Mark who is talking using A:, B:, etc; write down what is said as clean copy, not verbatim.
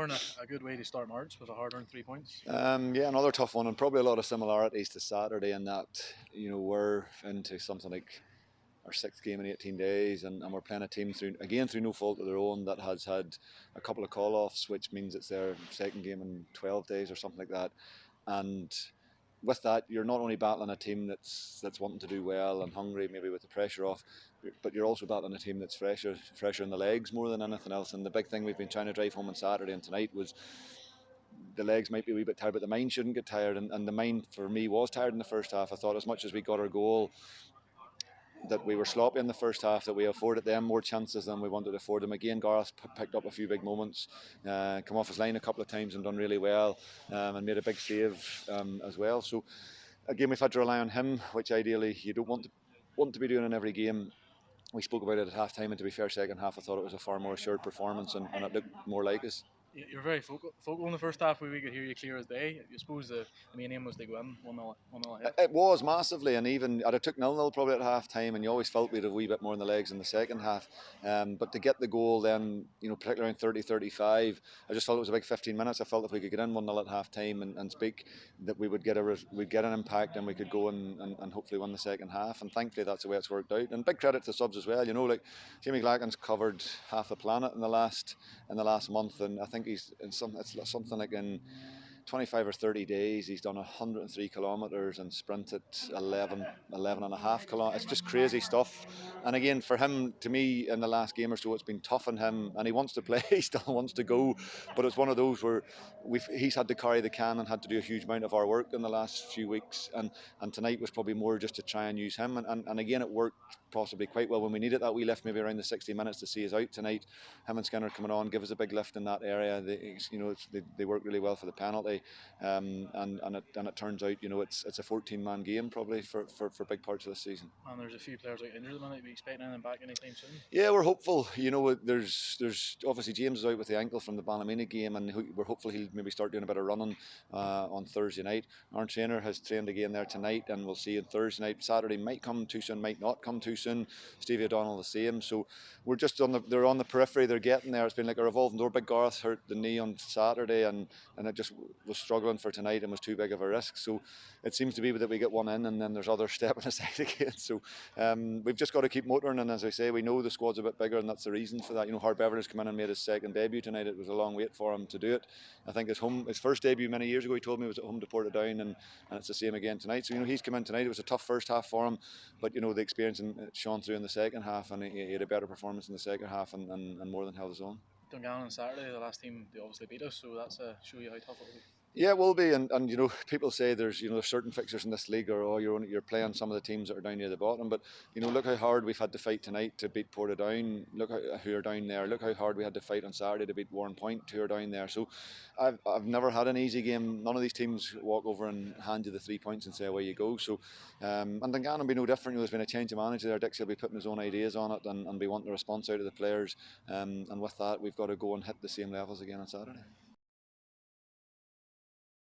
A: Oran, a good way to start March with a hard-earned 3 points.
B: Yeah, another tough one, and probably a lot of similarities to Saturday in that we're into something like our 6th game in 18 days, and we're playing a team through no fault of their own that has had a couple of call-offs, which means it's their 2nd game in 12 days or something like that. And with that, you're not only battling a team that's wanting to do well and hungry, maybe with the pressure off, but you're also battling a team that's fresher in the legs more than anything else. And the big thing we've been trying to drive home on Saturday and tonight was the legs might be a wee bit tired, but the mind shouldn't get tired. And the mind for me was tired in the first half. I thought as much as we got our goal, that we were sloppy in the first half, that we afforded them more chances than we wanted to afford them. Again, Gareth picked up a few big moments, come off his line a couple of times and done really well, and made a big save as well. So again, we've had to rely on him, which ideally you don't want to be doing in every game. We spoke about it at half time, and to be fair, second half I thought it was a far more assured performance, and it looked more like us.
A: You're very focal in the first half. We could hear you clear as day. I suppose the main aim was to go in 1-0 ahead.
B: It was massively, and even I'd have took 0-0 probably at half time, and you always felt we'd have a wee bit more in the legs in the second half. But to get the goal then, particularly around 30-35, I just felt it was a big 15 minutes. I felt if we could get in 1-0 at half time and speak, that we'd get an impact, and we could go and hopefully win the second half. And thankfully that's the way it's worked out. And big credit to the subs as well. Like Jamie Glacken's covered half the planet in the last month, and I think it's something like in 25 or 30 days he's done 103 kilometres and sprinted 11 and a half kilometres. It's just crazy stuff. And again, for him, to me, in the last game or so, it's been tough on him, and he wants to play, he still wants to go, but it's one of those where he's had to carry the can and had to do a huge amount of our work in the last few weeks, and tonight was probably more just to try and use him, and again it worked possibly quite well when we needed that wee lift, maybe around the 60 minutes to see us out tonight. Him and Skinner coming on give us a big lift in that area. They work really well for the penalty, and it turns out it's a 14-man game probably for big parts of this season.
A: And there's a few players out injured at the minute. We expect them back anytime soon.
B: Yeah, we're hopeful. There's obviously James is out with the ankle from the Ballymena game, and we're hopeful he'll maybe start doing a bit of running on Thursday night. Our trainer has trained again there tonight, and we'll see on Thursday night. Saturday might come too soon, might not come too soon. Stevie O'Donnell the same. So we're just they're on the periphery. They're getting there. It's been like a revolving door. Big Gareth hurt the knee on Saturday, and it just was struggling for tonight and was too big of a risk. So it seems to be that we get one in, and then there's others stepping aside again. So we've just got to keep motoring, and as I say, we know the squad's a bit bigger, and that's the reason for that. Hart Bevan has come in and made his second debut tonight. It was a long wait for him to do it. I think his first debut many years ago, he told me, was at home to Portadown, and it's the same again tonight. So he's come in tonight. It was a tough first half for him, but the experience shone through in the second half, and he had a better performance in the second half, and more than held his own.
A: Dungannon on Saturday, the last team, they obviously beat us, so that's show you how tough it will be.
B: Yeah, it will be, and people say there's certain fixtures in this league, or you're playing some of the teams that are down near the bottom, but look how hard we've had to fight tonight to beat Portadown. Look who are down there. Look how hard we had to fight on Saturday to beat Warren Point, who are down there. So I've never had an easy game. None of these teams walk over and hand you the 3 points and say away you go. So and Dungannon will be no different. There's been a change of manager there. Dixie will be putting his own ideas on it, and be wanting a response out of the players. And with that, we've got to go and hit the same levels again on Saturday.